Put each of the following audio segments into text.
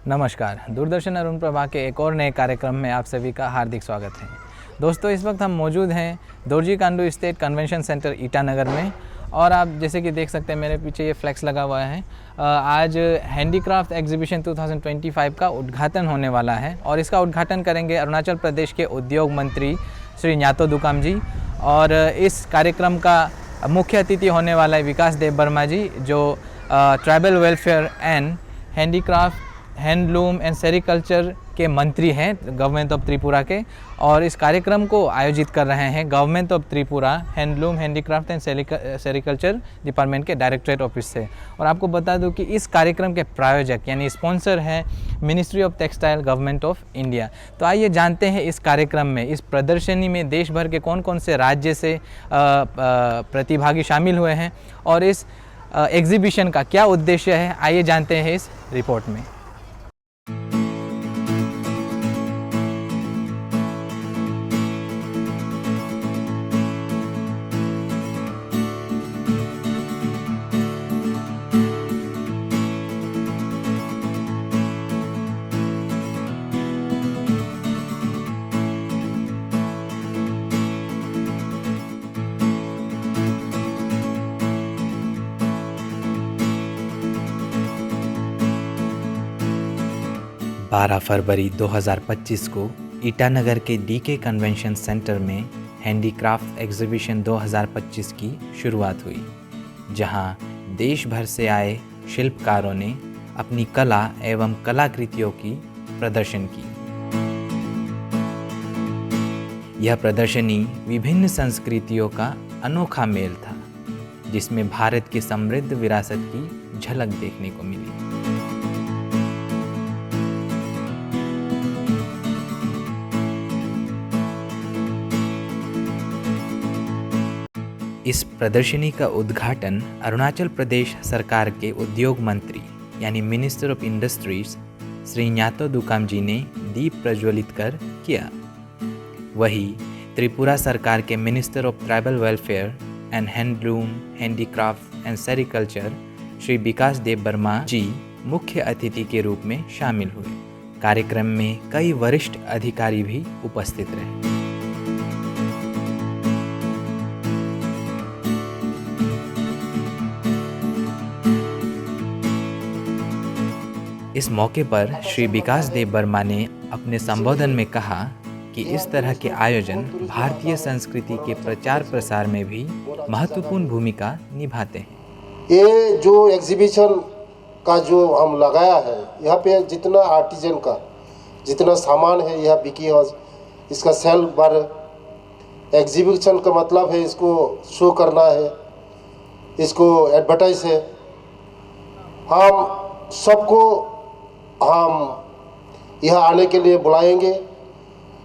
नमस्कार, दूरदर्शन अरुण प्रभा के एक और नए कार्यक्रम में आप सभी का हार्दिक स्वागत है। दोस्तों, इस वक्त हम मौजूद हैं Dorjee Khandu state convention centre Itanagar में और आप जैसे कि देख सकते हैं मेरे पीछे ये फ्लैक्स लगा हुआ है। आज हैंडीक्राफ्ट एग्जीबिशन 2025 का उद्घाटन होने वाला है और इसका उद्घाटन करेंगे अरुणाचल प्रदेश के उद्योग मंत्री श्री न्यातो दुकाम जी। और इस कार्यक्रम का मुख्य अतिथि होने वाला है विकास देबबर्मा जी, जो tribal welfare and handicraft, handloom and sericulture के मंत्री हैं गवर्नमेंट ऑफ त्रिपुरा के। और इस कार्यक्रम को आयोजित कर रहे हैं government of Tripura handloom, handicraft and sericulture department के डायरेक्टरेट ऑफिस से। और आपको बता दूं कि इस कार्यक्रम के प्रायोजक यानी स्पॉन्सर हैं ministry of textile, government of India. तो आइए जानते हैं इस कार्यक्रम में, इस प्रदर्शनी में देश भर के कौन कौन से राज्य से प्रतिभागी शामिल हुए हैं और इस एग्जीबिशन का क्या उद्देश्य है। आइए जानते हैं इस रिपोर्ट में। बारह फरवरी 2025 को ईटानगर के डीके कन्वेंशन सेंटर में हैंडीक्राफ्ट एग्जीबिशन 2025 की शुरुआत हुई, जहां देश भर से आए शिल्पकारों ने अपनी कला एवं कलाकृतियों की प्रदर्शन की। यह प्रदर्शनी विभिन्न संस्कृतियों का अनोखा मेल था, जिसमें भारत की समृद्ध विरासत की झलक देखने को मिली। इस प्रदर्शनी का उद्घाटन अरुणाचल प्रदेश सरकार के उद्योग मंत्री यानी minister of industries Shri Nyato Dukam ji ने दीप प्रज्वलित कर किया। वहीं त्रिपुरा सरकार के minister of tribal welfare and handloom, handicraft and sericulture Shri Bikash Debbarma ji मुख्य अतिथि के रूप में शामिल हुए। कार्यक्रम में कई वरिष्ठ अधिकारी भी उपस्थित रहे। इस मौके पर श्री विकास देबबर्मा ने अपने संबोधन में कहा कि इस तरह के आयोजन भारतीय संस्कृति के प्रचार प्रसार में भी महत्वपूर्ण भूमिका निभाते हैं। ये जो एग्जीबिशन का जो हम लगाया है, यहाँ पे जितना आर्टिजन का जितना सामान है यह बिकी हाउस, इसका सेल बार एग्जीबिशन का मतलब है इसको शो करना है, इसको एडवर्टाइज है। हम सबको हम यहाँ आने के लिए बुलाएंगे।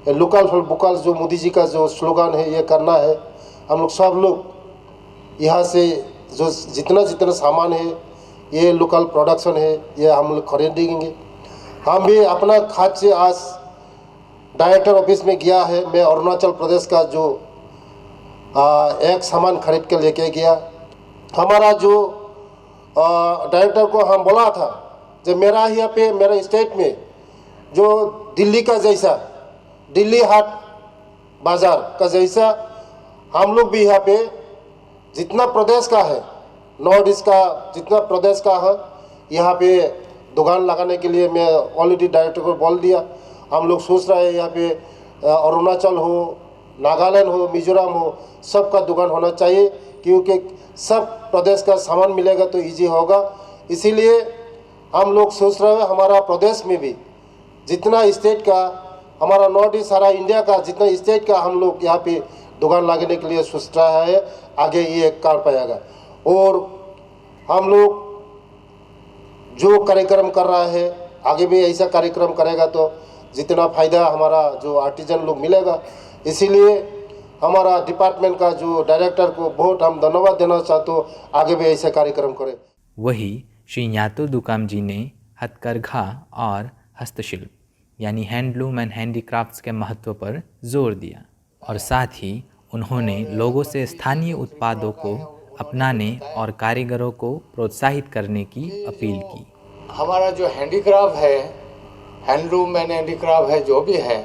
लोकल फॉर वोकल जो मोदी जी का जो स्लोगन है ये करना है। हम लोग सब लोग यहाँ से जो जितना सामान है ये लोकल प्रोडक्शन है, ये हम लोग खरीदेंगे। हम भी अपना खाद से आज डायरेक्टर ऑफिस में गया है। मैं अरुणाचल प्रदेश का जो एक सामान खरीद के लेके गया। हमारा जो डायरेक्टर को हम बोला था जो मेरा यहाँ पे मेरा स्टेट में जो दिल्ली का जैसा, दिल्ली हाट बाज़ार का जैसा हम लोग भी यहाँ पे जितना प्रदेश का है, नॉर्थ ईस्ट का जितना प्रदेश का है, यहाँ पे दुकान लगाने के लिए मैं ऑलरेडी डायरेक्टर को बोल दिया। हम लोग सोच रहे हैं यहाँ पे अरुणाचल हो, नागालैंड हो, मिजोरम हो, सबका दुकान होना चाहिए, क्योंकि सब प्रदेश का सामान मिलेगा तो इजी होगा। इसीलिए हम लोग सोच रहे हैं हमारा प्रदेश में भी जितना स्टेट का, हमारा नॉर्थ ईस्ट सारा इंडिया का जितना स्टेट का हम लोग यहाँ पे दुकान लगाने के लिए सोच रहा है। आगे ये कर पाएगा। और हम लोग जो कार्यक्रम कर रहा है आगे भी ऐसा कार्यक्रम करेगा तो जितना फ़ायदा हमारा जो आर्टिजन लोग मिलेगा। इसीलिए हमारा डिपार्टमेंट का जो डायरेक्टर को बहुत हम धन्यवाद देना चाहते हो, आगे भी ऐसा कार्यक्रम करें। वही श्री न्यातो दुकाम जी ने हथकरघा और हस्तशिल्प यानी हैंडलूम एंड हैंडीक्राफ्ट्स के महत्व पर जोर दिया और साथ ही उन्होंने लोगों से स्थानीय उत्पादों को अपनाने और कारीगरों को प्रोत्साहित करने की अपील की। हमारा जो हैंडीक्राफ्ट है हैंडलूम एंड हैंडीक्राफ्ट है, जो भी है,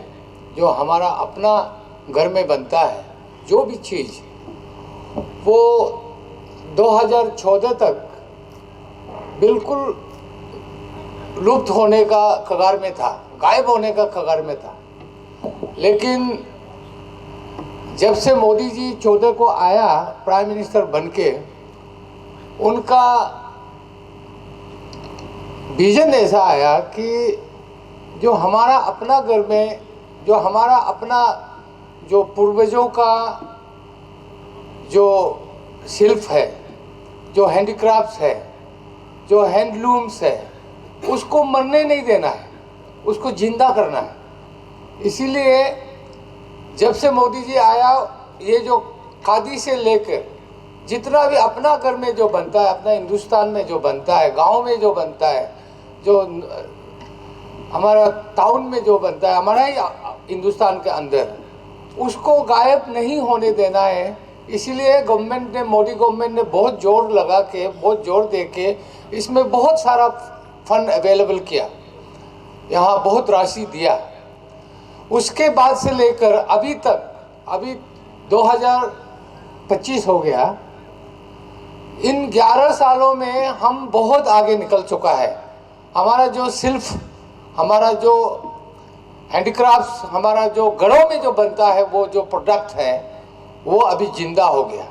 जो हमारा अपना घर में बनता है, जो भी चीज़, वो 2014 तक बिल्कुल लुप्त होने का कगार में था, गायब होने का कगार में था। लेकिन जब से मोदी जी 14 को आया प्राइम मिनिस्टर बनके, उनका विजन ऐसा आया कि जो हमारा अपना घर में, जो हमारा अपना, जो पूर्वजों का जो शिल्प है, जो हैंडीक्राफ्ट्स है, जो हैंडलूम्स है, उसको मरने नहीं देना है, उसको जिंदा करना है। इसीलिए जब से मोदी जी आया, ये जो खादी से लेकर जितना भी अपना घर में जो बनता है, अपना हिंदुस्तान में जो बनता है, गांव में जो बनता है, जो हमारा टाउन में जो बनता है, हमारा ही हिंदुस्तान के अंदर, उसको गायब नहीं होने देना है। इसीलिए गवर्नमेंट ने, मोदी गवर्नमेंट ने बहुत जोर लगा के, बहुत जोर दे के इसमें बहुत सारा फंड अवेलेबल किया, यहाँ बहुत राशि दिया। उसके बाद से लेकर अभी तक, अभी 2025 हो गया, इन 11 सालों में हम बहुत आगे निकल चुका है। हमारा जो शिल्प, हमारा जो हैंडीक्राफ्ट्स, हमारा जो घरों में जो बनता है, वो जो प्रोडक्ट है, वो अभी जिंदा हो गया।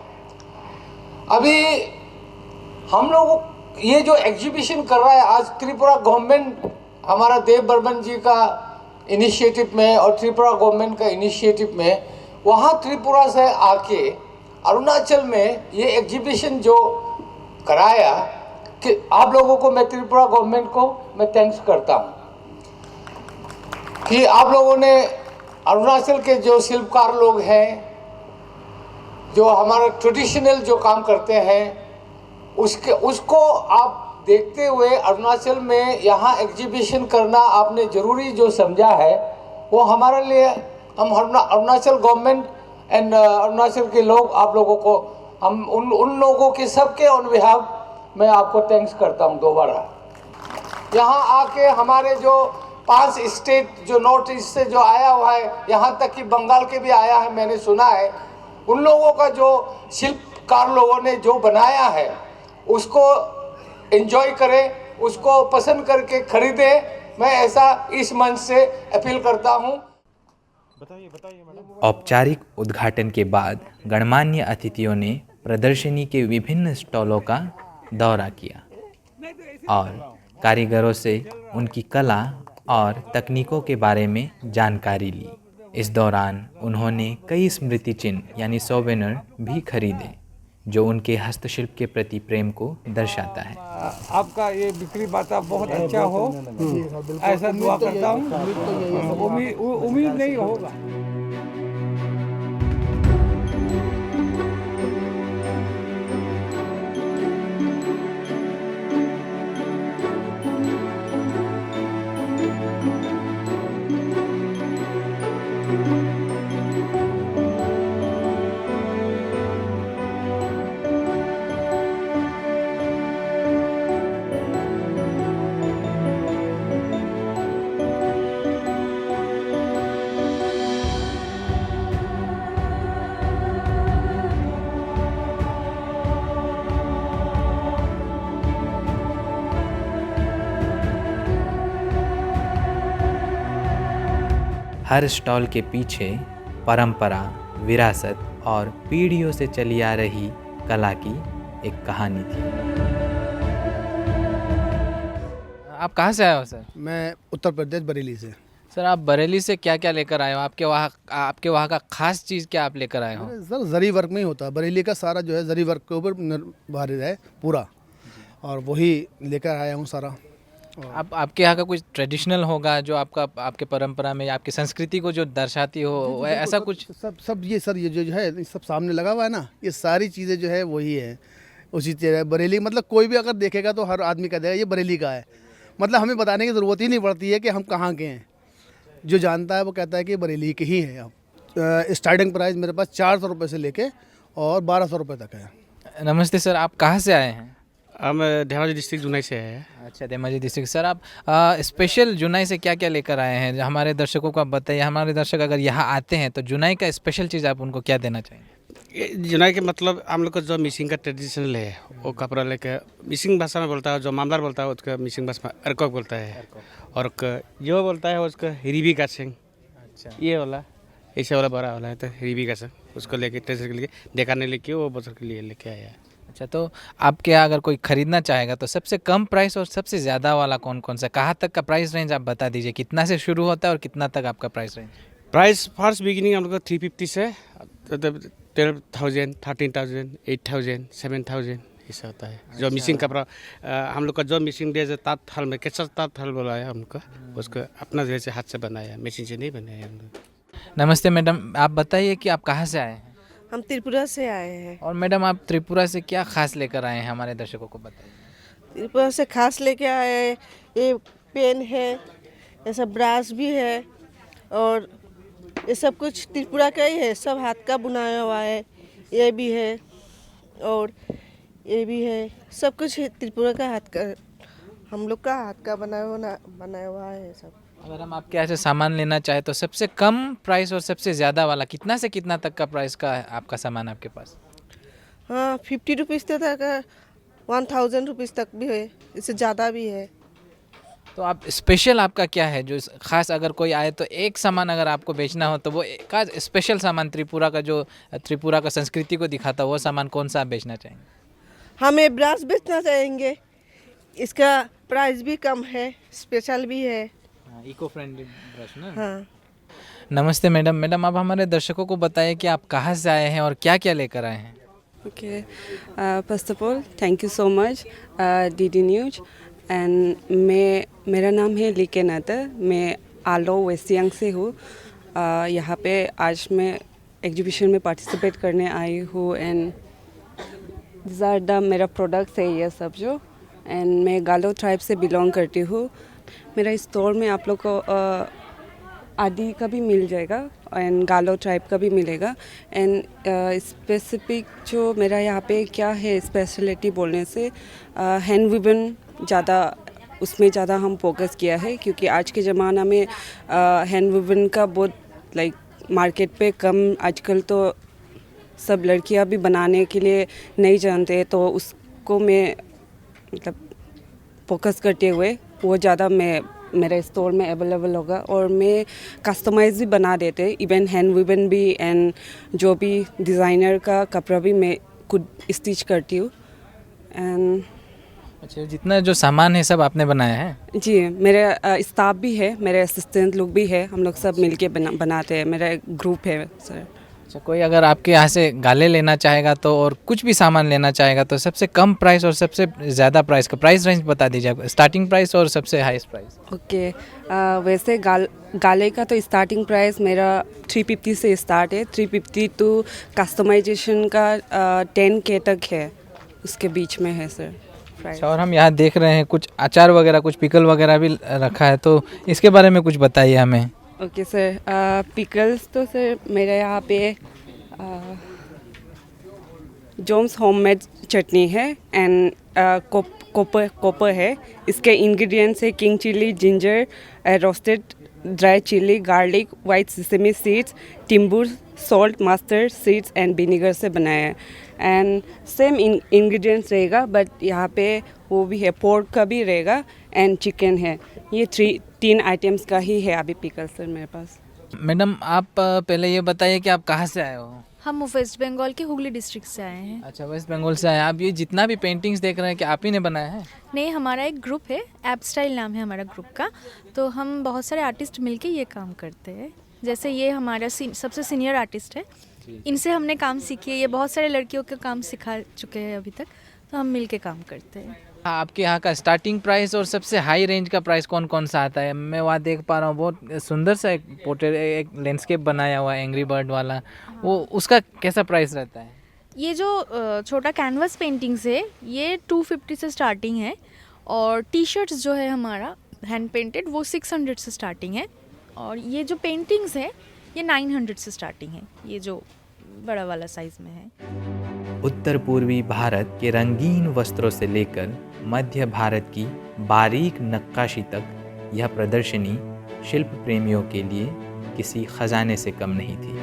अभी हम लोग ये जो एग्जीबिशन कर रहा है आज, त्रिपुरा गवर्नमेंट, हमारा देव बर्मन जी का इनिशिएटिव में और त्रिपुरा गवर्नमेंट का इनिशिएटिव में, वहाँ त्रिपुरा से आके अरुणाचल में ये एग्जीबिशन जो कराया, कि आप लोगों को, मैं त्रिपुरा गवर्नमेंट को मैं थैंक्स करता हूँ कि आप लोगों ने अरुणाचल के जो शिल्पकार लोग हैं, जो हमारा ट्रेडिशनल जो काम करते हैं, उसको आप देखते हुए अरुणाचल में यहाँ एग्जीबिशन करना आपने ज़रूरी जो समझा है, वो हमारे लिए, हम अरुणाचल गवर्नमेंट एंड अरुणाचल के लोग, आप लोगों को, हम उन लोगों के सबके ऑन बिहाफ मैं आपको थैंक्स करता हूँ दोबारा। यहाँ आके हमारे जो 5 स्टेट जो नॉर्थ ईस्ट से जो आया हुआ है, यहाँ तक कि बंगाल के भी आया है, मैंने सुना है, उन लोगों का जो शिल्पकार लोगों ने जो बनाया है, उसको एंजॉय करें, उसको पसंद करके खरीदे। मैं ऐसा इस मंच से अपील करता हूँ। औपचारिक उद्घाटन के बाद गणमान्य अतिथियों ने प्रदर्शनी के विभिन्न स्टॉलों का दौरा किया और कारीगरों से उनकी कला और तकनीकों के बारे में जानकारी ली। इस दौरान उन्होंने कई स्मृति चिन्ह यानी सोवेनिर भी खरीदे, जो उनके हस्तशिल्प के प्रति प्रेम को दर्शाता है। आपका ये बिक्री बाता बहुत अच्छा हो, ऐसा दुआ करता हूँ। उम्मीद नहीं होगा। हर स्टॉल के पीछे परंपरा, विरासत और पीढ़ियों से चली आ रही कला की एक कहानी थी। आप कहाँ से आए हो सर? मैं उत्तर प्रदेश बरेली से। सर आप बरेली से क्या क्या लेकर आए हो? आपके वहाँ का खास चीज़ क्या आप लेकर आए हो? सर जरी वर्क में ही होता है, बरेली का सारा जो है जरी वर्क के ऊपर निर्भर है पूरा, और वही लेकर आया हूँ सारा। आपके यहाँ का कुछ ट्रेडिशनल होगा जो आपके परंपरा में या आपकी संस्कृति को जो दर्शाती हो, ऐसा कुछ? सब ये सर, ये जो है सब सामने लगा हुआ है ना, ये सारी चीज़ें जो है वही है, उसी तरह बरेली, मतलब कोई भी अगर देखेगा तो हर आदमी कह देगा ये बरेली का है। मतलब हमें बताने की ज़रूरत ही नहीं पड़ती है कि हम कहाँ के हैं, जो जानता है वो कहता है कि बरेली के ही हैं। अब स्टार्टिंग प्राइस मेरे पास 400 रुपये से लेके और 1200 रुपये तक है। नमस्ते सर, आप कहाँ से आए हैं? हम धेमाजी डिस्ट्रिक्ट जुनाई से आए हैं। अच्छा, धेमाजी डिस्ट्रिक्ट। सर आप स्पेशल जुनाई से क्या क्या लेकर आए हैं, हमारे दर्शकों को आप बताइए। हमारे दर्शक अगर यहाँ आते हैं तो जुनाई का स्पेशल चीज़ आप उनको क्या देना चाहेंगे? ये जुनाई के मतलब हम लोग का जो मिसिंग का ट्रेडिशनल है वो कपड़ा लेकर मिसिंग भाषा में बोलता है, जो मामदार बोलता है उसका मिसिंग भाषा में अरकोक बोलता है, और जो बोलता है उसका रिबी का सिंह। अच्छा, ये वाला ऐसे वाला बड़ा वाला है तो रिबी का सिंह, उसको लेके ट्रेजर के लिए दिखाने लेके वो बच्चों के लिए लेके आया है। अच्छा, तो आपके यहाँ अगर कोई खरीदना चाहेगा तो सबसे कम प्राइस और सबसे ज़्यादा वाला कौन कौन सा, कहाँ तक का प्राइस रेंज आप बता दीजिए, कितना से शुरू होता है और कितना तक आपका price range? Price first beginning हम लोग का 350 से 12,000, 13,000, 8,000, 7,000 ऐसा होता है। जो मिसिंग कपड़ा हम लोग का जो मिसिंग दिया जाता ताँत थाल में कैसा ताँत थाल बोला है हमको, उसको अपना जैसे हाथ से बनाया, मशीन से नहीं बनाया हम लोग। नमस्ते मैडम, आप बताइए कि आप कहाँ से आए हैं? हम त्रिपुरा से आए हैं। और मैडम आप त्रिपुरा से क्या खास लेकर आए हैं, हमारे दर्शकों को बताइए। त्रिपुरा से खास लेके आए हैं, ये पेन है, ऐसा ब्रास भी है, और ये सब कुछ त्रिपुरा का ही है, सब हाथ का बनाया हुआ है। ये भी है और ये भी है, सब कुछ त्रिपुरा का हाथ का, हम लोग का हाथ का बनाया हुआ है सब। अगर हम आपके यहाँ से सामान लेना चाहे तो सबसे कम प्राइस और सबसे ज़्यादा वाला कितना से कितना तक का प्राइस का है आपका सामान आपके पास? हाँ, 50 रुपीज़ तक, 1000 रुपीज़ तक भी है, इससे ज़्यादा भी है। तो आप स्पेशल आपका क्या है जो खास, अगर कोई आए तो एक सामान अगर आपको बेचना हो तो वो का स्पेशल सामान त्रिपुरा का, जो त्रिपुरा का संस्कृति को दिखाता हो, वो सामान कौन सा आप बेचना चाहेंगे? हमें ब्रश बेचना चाहेंगे, इसका प्राइस भी कम है, स्पेशल भी है। इको फ्रेंडली ब्रश ना। हाँ, नमस्ते मैडम। मैडम आप हमारे दर्शकों को बताइए कि आप कहाँ से आए हैं और क्या क्या लेकर आए हैं? Okay. First of all, thank you so much, DD News. And मेरा नाम है लीके नादर, मैं आलो वेस्ट सियांग से हूँ। यहाँ पे आज मैं एग्जीबिशन में पार्टिसिपेट करने आई हूँ, एंड दिस आर द मेरा प्रोडक्ट्स है ये सब जो, एंड मैं गालो ट्राइब से बिलोंग करती हूँ। मेरा स्टोर में आप लोग को आदि का भी मिल जाएगा एंड गालो ट्राइब का भी मिलेगा। एंड स्पेसिफिक जो मेरा यहाँ पे क्या है स्पेशलिटी बोलने से, हैंड विवन ज़्यादा, उसमें ज़्यादा हम फोकस किया है, क्योंकि आज के ज़माना में हैंड विवन का बहुत मार्केट पे कम, आजकल तो सब लड़कियाँ भी बनाने के लिए नहीं जानते, तो उसको मैं मतलब फोकस करते हुए वो ज़्यादा मेरे स्टोर में अवेलेबल होगा। और मैं कस्टमाइज़ भी बना देते, इवन हैंड विवन भी, एंड जो भी डिज़ाइनर का कपड़ा भी मैं खुद स्टिच करती हूँ। एंड अच्छा, जितना जो सामान है सब आपने बनाया है? जी, मेरे स्टाफ भी है, मेरे असिस्टेंट लोग भी है, हम लोग सब मिलके बनाते हैं, मेरा एक ग्रुप है सर। अच्छा, कोई अगर आपके यहाँ से गाले लेना चाहेगा तो, और कुछ भी सामान लेना चाहेगा तो सबसे कम प्राइस और सबसे ज़्यादा प्राइस का प्राइस रेंज बता दीजिए, स्टार्टिंग प्राइस और सबसे हाईएस्ट प्राइस। ओके, वैसे गाले का तो स्टार्टिंग प्राइस मेरा 350 से स्टार्ट है, 350 टू कस्टमाइजेशन का 10K तक है, उसके बीच में है सर प्राइस। अच्छा, और हम यहाँ देख रहे हैं कुछ अचार वगैरह, कुछ पिकल वगैरह भी रखा है, तो इसके बारे में कुछ बताइए हमें। ओके सर, पिकल्स तो सर मेरे यहाँ पे जोम्स होममेड चटनी है, एंड कोपर है। इसके इंग्रेडिएंट्स है king chilli, ginger, roasted dry chilli, garlic, white sesame seeds, timbur, salt, mustard seeds and vinegar से बनाया है। एंड सेम इंग्रेडिएंट्स रहेगा, बट यहाँ पे वो भी है, पोर्क का भी रहेगा एंड चिकन है। ये 3 आइटम्स का ही है अभी पिकल सर मेरे पास। मैडम आप पहले ये बताइए कि आप कहाँ से आए हो? हम वेस्ट बंगाल के हुगली डिस्ट्रिक्ट से आए हैं। अच्छा, वेस्ट बंगाल से आए हैं आप। ये जितना भी पेंटिंग्स देख रहे हैं कि आप ही ने बनाया है? नहीं, हमारा एक ग्रुप है, ऐप स्टाइल नाम है हमारा ग्रुप का, तो हम बहुत सारे आर्टिस्ट मिलके ये काम करते हैं। जैसे ये हमारा सबसे सीनियर आर्टिस्ट है, इनसे हमने काम सीखी है, ये बहुत सारे लड़कियों के काम सिखा चुके हैं अभी तक, तो हम मिलके काम करते हैं। आपके यहाँ का स्टार्टिंग प्राइस और सबसे हाई रेंज का प्राइस कौन कौन सा आता है? मैं वहाँ देख पा रहा हूँ बहुत सुंदर सा एक पोर्ट्रेट, एक लैंडस्केप बनाया हुआ है एंग्री बर्ड वाला, वो उसका कैसा प्राइस रहता है? ये जो छोटा कैनवस पेंटिंग्स है ये 250 से स्टार्टिंग है, और टी शर्ट्स जो है हमारा हैंड पेंटेड वो 600 से स्टार्टिंग है, और ये जो पेंटिंग्स है ये 900 से स्टार्टिंग है, ये जो बड़ा वाला साइज़ में है। उत्तर पूर्वी भारत के रंगीन वस्त्रों से लेकर मध्य भारत की बारीक नक्काशी तक यह प्रदर्शनी शिल्प प्रेमियों के लिए किसी खजाने से कम नहीं थी।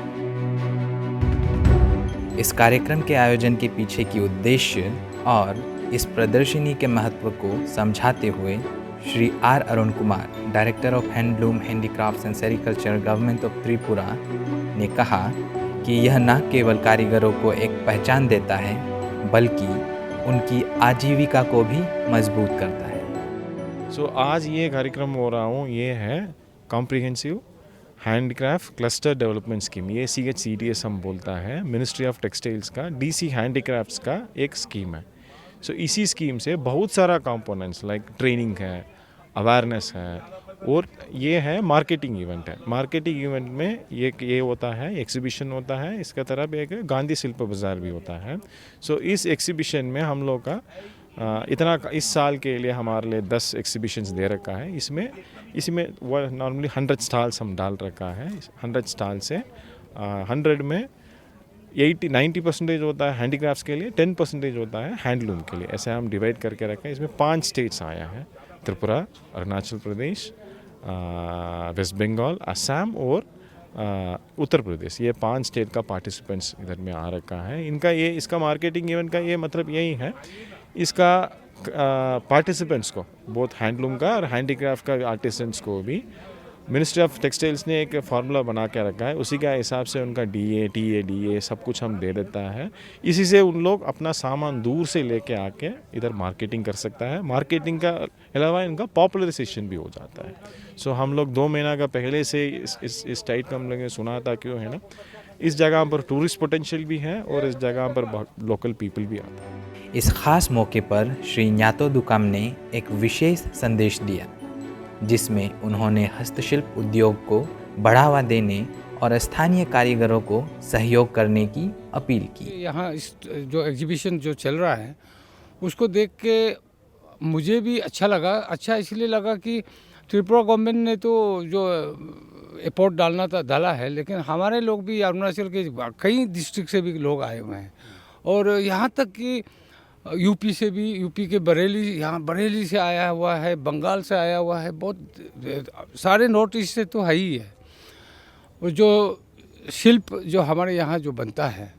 इस कार्यक्रम के आयोजन के पीछे की उद्देश्य और इस प्रदर्शनी के महत्व को समझाते हुए Shri R Arun Kumar, director of handloom, handicrafts and sericulture, government of Tripura, ने कहा कि यह न केवल कारीगरों को एक पहचान देता है बल्कि उनकी आजीविका को भी मजबूत करता है। सो आज ये कार्यक्रम हो रहा हूँ, ये है comprehensive handicraft cluster development scheme. ये CHCTS हम बोलता है, मिनिस्ट्री ऑफ टेक्सटाइल्स का DC हैंडीक्राफ्ट्स का एक स्कीम है। सो इसी स्कीम से बहुत सारा कंपोनेंट्स लाइक ट्रेनिंग है, अवेयरनेस है और ये है मार्केटिंग इवेंट है। मार्केटिंग इवेंट में ये होता है, एग्जीबिशन होता है, इसका तरफ एक गांधी शिल्प बाज़ार भी होता है। सो इस एग्जीबिशन में हम लोग का इतना इस साल के लिए हमारे लिए 10 एग्जीबिशंस दे रखा है। इसमें नॉर्मली 100 स्टॉल्स हम डाल रखा है। 100 स्टॉल से 100 में 90% होता है हैंडीक्राफ्ट्स के लिए, 10% होता है हैंडलूम के लिए। ऐसे हम डिवाइड करके रखा है। इसमें 5 स्टेट्स आया है, त्रिपुरा, अरुणाचल प्रदेश, वेस्ट बंगाल, असम और उत्तर प्रदेश। ये 5 स्टेट का पार्टिसिपेंट्स इधर में आ रखा है। इसका मार्केटिंग इवेंट का ये मतलब यही है, इसका पार्टिसिपेंट्स को, बोथ हैंडलूम का और हैंडीक्राफ्ट का आर्टिसंस को भी मिनिस्ट्री ऑफ टेक्सटाइल्स ने एक फार्मूला बना के रखा है। उसी के हिसाब से उनका DA, TA, DA सब कुछ हम दे देता है। इसी से उन लोग अपना सामान दूर से लेके आके इधर मार्केटिंग कर सकता है। मार्केटिंग का अलावा इनका पॉपुलराइजेशन भी हो जाता है। सो हम लोग 2 महीना का पहले से इस टाइप का हम लोगों ने सुना था, क्यों है ना, इस जगह पर टूरिस्ट पोटेंशियल भी है और इस जगह पर लोकल पीपल भी आते हैं। इस खास मौके पर श्री न्यातो दुकाम ने एक विशेष संदेश दिया, जिसमें उन्होंने हस्तशिल्प उद्योग को बढ़ावा देने और स्थानीय कारीगरों को सहयोग करने की अपील की। यहाँ इस जो एग्जीबिशन जो चल रहा है उसको देख के मुझे भी अच्छा लगा। अच्छा इसलिए लगा कि त्रिपुरा गवर्नमेंट ने तो जो एफर्ट डाला है, लेकिन हमारे लोग भी अरुणाचल के कई डिस्ट्रिक्ट से भी लोग आए हुए हैं और यहाँ तक कि यूपी से भी, यूपी के बरेली से आया हुआ है, बंगाल से आया हुआ है, बहुत सारे नॉर्थ ईस्ट से तो है ही है। और जो शिल्प जो हमारे यहाँ जो बनता है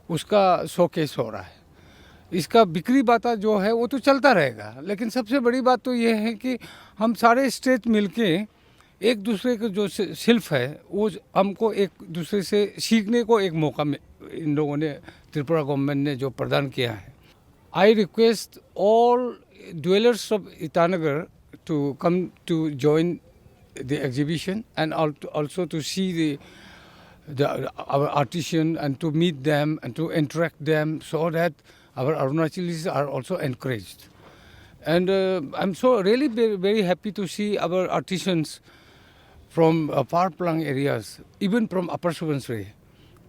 उसका शोकेस हो रहा है। इसका बिक्री बाता जो है वो तो चलता रहेगा, लेकिन सबसे बड़ी बात तो ये है कि हम सारे स्टेट मिलके एक दूसरे के जो शिल्प है वो हमको एक दूसरे से सीखने को एक मौका इन लोगों ने, त्रिपुरा गवर्नमेंट ने जो प्रदान किया है। I request all dwellers of Itanagar to come to join the exhibition and also to see our artisans and to meet them and to interact them, so that our Arunachalis are also encouraged. And I'm so really very happy to see our artisans from far-flung areas, even from Upper Subansiri,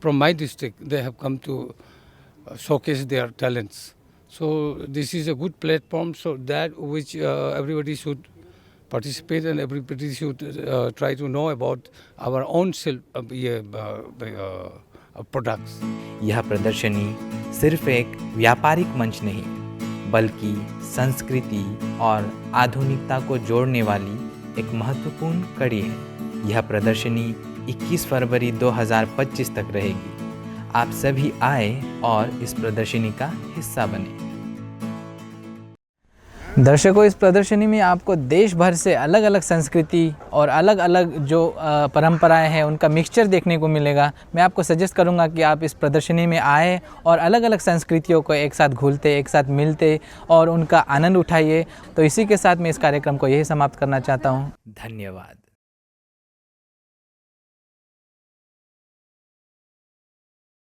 from my district, they have come to showcase their talents. So this is a good platform, so that which everybody should participate and everybody should try to know about our own products. यह प्रदर्शनी सिर्फ एक व्यापारिक मंच नहीं, बल्कि संस्कृति और आधुनिकता को जोड़ने वाली एक महत्वपूर्ण कड़ी है। यह प्रदर्शनी 21 फरवरी 2025 तक रहेगी। आप सभी आए और इस प्रदर्शनी का हिस्सा बने। दर्शकों, इस प्रदर्शनी में आपको देश भर से अलग अलग संस्कृति और अलग अलग जो परंपराएं हैं उनका मिक्सचर देखने को मिलेगा। मैं आपको सजेस्ट करूंगा कि आप इस प्रदर्शनी में आए और अलग अलग संस्कृतियों को एक साथ घुलते, एक साथ मिलते और उनका आनंद उठाइए। तो इसी के साथ मैं इस कार्यक्रम को यही समाप्त करना चाहता हूं। धन्यवाद।